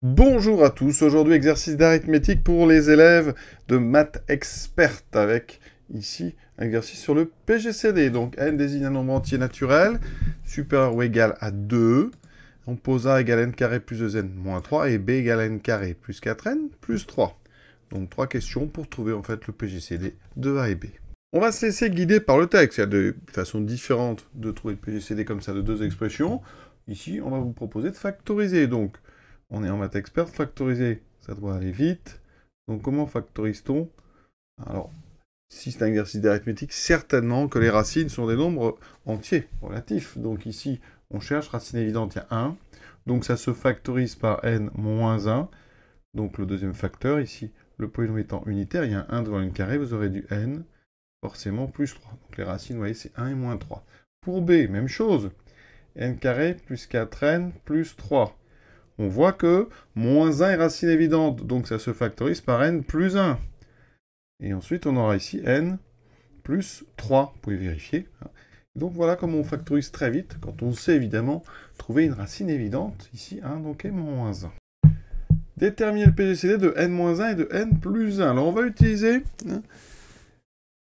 Bonjour à tous, aujourd'hui exercice d'arithmétique pour les élèves de maths experte avec ici un exercice sur le PGCD. Donc n désigne un nombre entier naturel supérieur ou égal à 2. On pose a égale n carré plus 2n moins 3 et b égale n carré plus 4n plus 3. Donc 3 questions pour trouver en fait le PGCD de a et b. On va se laisser guider par le texte. Il y a des façons différentes de trouver le PGCD comme ça de deux expressions. Ici, on va vous proposer de factoriser. Donc, on est en maths expert, factoriser, ça doit aller vite. Donc comment factorise-t-on? Alors, si c'est un exercice d'arithmétique, certainement que les racines sont des nombres entiers, relatifs. Donc ici, on cherche racine évidente, il y a 1. Donc ça se factorise par n moins 1. Donc le deuxième facteur, ici, le polynôme étant unitaire, il y a un 1 devant n carré, vous aurez du n, forcément plus 3. Donc les racines, vous voyez, c'est 1 et moins 3. Pour b, même chose. N carré plus 4n plus 3. On voit que moins 1 est racine évidente, donc ça se factorise par n plus 1. Et ensuite, on aura ici n plus 3, vous pouvez vérifier. Donc voilà comment on factorise très vite, quand on sait évidemment trouver une racine évidente, ici 1, donc et moins 1. Déterminer le PGCD de n-1 et de n plus 1. Alors on va utiliser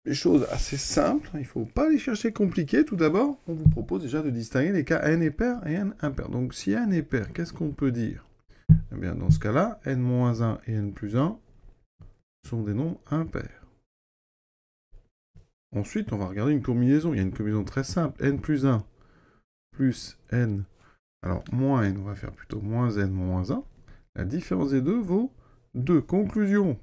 des choses assez simples, il ne faut pas les chercher compliquées. Tout d'abord, on vous propose déjà de distinguer les cas n est pair et n impair. Donc si n est pair, qu'est-ce qu'on peut dire? Eh bien dans ce cas-là, n-1 et n plus 1 sont des nombres impairs. Ensuite, on va regarder une combinaison. Il y a une combinaison très simple. N plus 1 plus n. Alors, moins n, on va faire plutôt moins n moins 1. La différence des deux vaut 2. Conclusion.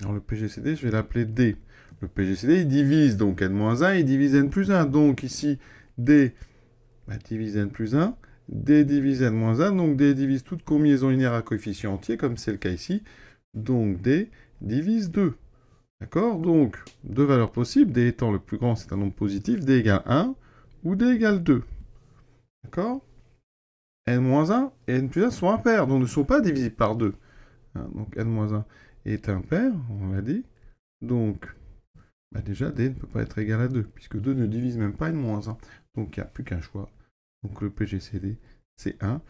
Alors, le PGCD, je vais l'appeler D. Le PGCD, il divise donc n moins 1, il divise n plus 1. Donc, ici, D divise n plus 1. D divise n moins 1. Donc, D divise toute combinaison linéaire à coefficient entier, comme c'est le cas ici. Donc, D divise 2. D'accord? Donc, deux valeurs possibles. D étant le plus grand, c'est un nombre positif. D égale 1 ou D égale 2. D'accord? n-1 et n plus 1 sont impairs, donc ne sont pas divisibles par 2. Donc, n-1 est impair, on l'a dit. Donc, déjà, D ne peut pas être égal à 2, puisque 2 ne divise même pas n-1. Donc, il n'y a plus qu'un choix. Donc, le PGCD, c'est 1.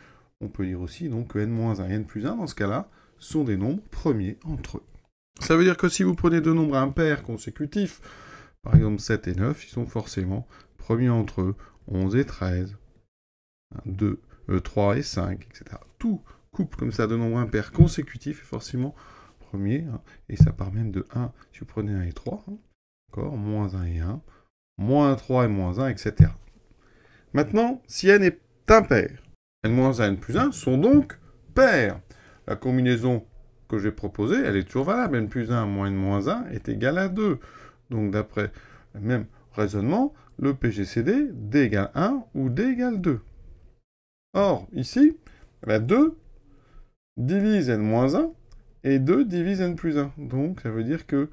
On peut dire aussi donc, que n-1 et n plus 1, dans ce cas-là, sont des nombres premiers entre eux. Ça veut dire que si vous prenez deux nombres impairs consécutifs, par exemple 7 et 9, ils sont forcément premiers entre eux, 11 et 13, 3 et 5, etc. Tout couple comme ça de nombres impairs consécutifs est forcément premier, et ça part même de 1, si vous prenez 1 et 3, d'accord, moins 1 et 1, moins 3 et moins 1, etc. Maintenant, si n est impair, n-1 et n plus 1 sont donc pairs. La combinaison que j'ai proposée, elle est toujours valable. n plus 1 moins n moins 1 est égal à 2. Donc d'après le même raisonnement, le PGCD, D égale 1 ou D égale 2. Or, ici, 2 divise n moins 1 et 2 divise n plus 1. Donc ça veut dire que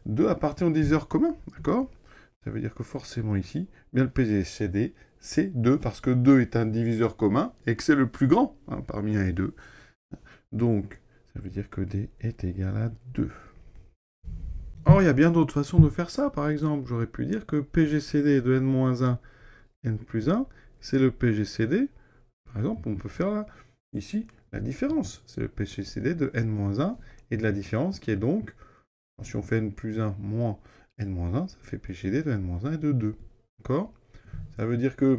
2 appartient au diviseur commun, d'accord? Ça veut dire que forcément ici, le PGCD, c'est 2, parce que 2 est un diviseur commun et que c'est le plus grand parmi 1 et 2. Donc, ça veut dire que D est égal à 2. Or, il y a bien d'autres façons de faire ça. Par exemple, j'aurais pu dire que PGCD de n-1, n plus 1, c'est le PGCD. Par exemple, on peut faire là, ici la différence. C'est le PGCD de n-1 et de la différence qui est donc, si on fait n plus 1 moins n-1, ça fait PGCD de n-1 et de 2. D'accord? Ça veut dire que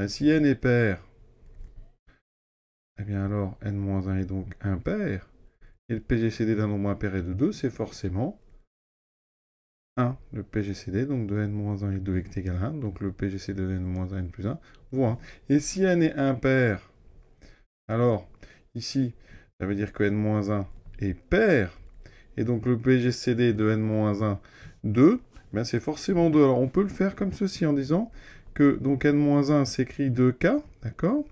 si n est pair, alors n-1 est donc impair. Et le PGCD d'un nombre impair et de 2, c'est forcément 1. Le PGCD, donc de n-1 et 2 est égal à 1. Donc le PGCD de n-1 et n plus 1 vaut 1. Et si n est impair, alors ici, ça veut dire que n-1 est pair. Et donc le PGCD de n-1, 2, c'est forcément 2. Alors on peut le faire comme ceci en disant que donc n-1 s'écrit 2k, d'accord?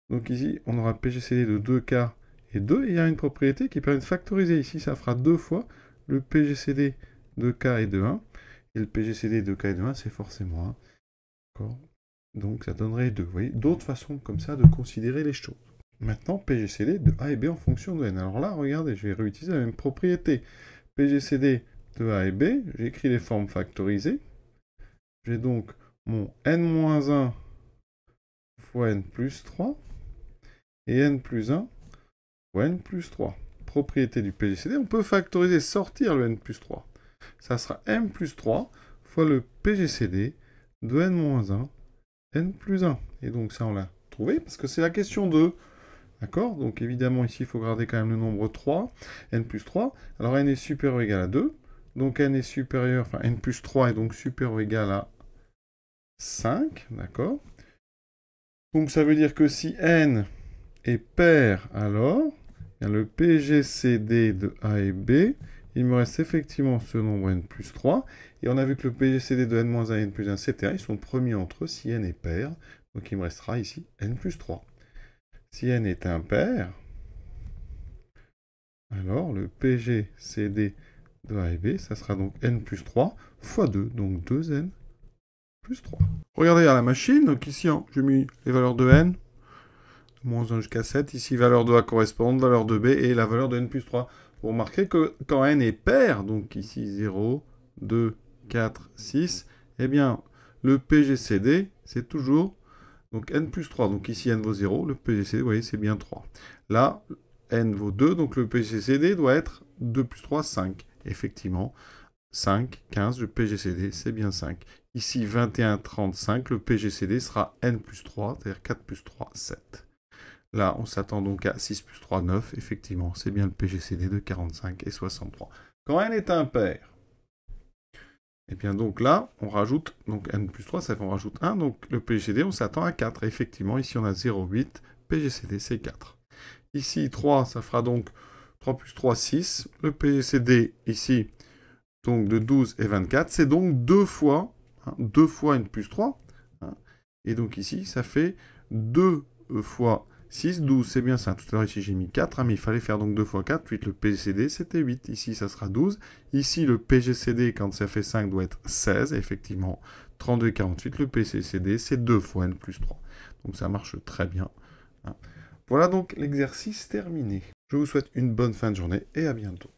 Donc ici, on aura PGCD de 2k et 2, et il y a une propriété qui permet de factoriser. Ici, ça fera 2 fois le PGCD de k et de 1, et le PGCD de k et de 1, c'est forcément 1. D'accord? Donc ça donnerait 2. Vous voyez, d'autres façons comme ça de considérer les choses. Maintenant, PGCD de a et b en fonction de n. Alors là, regardez, je vais réutiliser la même propriété. PGCD de a et b, j'écris les formes factorisées. J'ai donc mon n-1 fois n plus 3. et n plus 1 ou n plus 3. Propriété du PGCD, on peut factoriser, sortir le n plus 3. Ça sera m plus 3 fois le PGCD de n moins 1, n plus 1. Et donc ça, on l'a trouvé, parce que c'est la question 2. D'accord? Donc évidemment, ici, il faut garder quand même le nombre 3, n plus 3. Alors n est supérieur ou égal à 2. Donc n est supérieur, enfin n plus 3 est donc supérieur ou égal à 5. D'accord? Donc ça veut dire que si n est pair, alors, le PGCD de A et B, il me reste effectivement ce nombre n plus 3. Et on a vu que le PGCD de n moins 1 et n plus 1, c'est 1. Ils sont premiers entre eux si n est pair. Donc il me restera ici n plus 3. Si n est impair, alors le PGCD de A et B, ça sera donc n plus 3 fois 2, donc 2n plus 3. Regardez à la machine, donc ici j'ai mis les valeurs de n, de moins 1 jusqu'à 7, ici valeur de A correspondent, valeur de B et la valeur de n plus 3. Vous remarquez que quand n est pair, donc ici 0, 2, 4, 6, eh bien le PGCD c'est toujours donc n plus 3, donc ici n vaut 0, le PGCD, vous voyez, c'est bien 3. Là, n vaut 2, donc le PGCD doit être 2 plus 3, 5. Effectivement, 5, 15, le PGCD, c'est bien 5. Ici, 21, 35, le PGCD sera n plus 3, c'est-à-dire 4 plus 3, 7. Là, on s'attend donc à 6 plus 3, 9. Effectivement, c'est bien le PGCD de 45 et 63. Quand n est impair, et bien donc là, on rajoute, donc n plus 3, ça fait qu'on rajoute 1, donc le PGCD, on s'attend à 4. Et effectivement, ici on a 0,8, PGCD c'est 4. Ici 3, ça fera donc 3 plus 3, 6. Le PGCD ici, donc de 12 et 24, c'est donc 2 fois, 2 fois n plus 3. Et donc ici, ça fait 2 fois 6, 12, c'est bien ça. Tout à l'heure, ici, j'ai mis 4, mais il fallait faire donc 2 fois 4, 8. Le PGCD, c'était 8. Ici, ça sera 12. Ici, le PGCD, quand ça fait 5, doit être 16. Effectivement, 32 et 48, le PGCD, c'est 2 fois n plus 3. Donc, ça marche très bien. Voilà donc l'exercice terminé. Je vous souhaite une bonne fin de journée et à bientôt.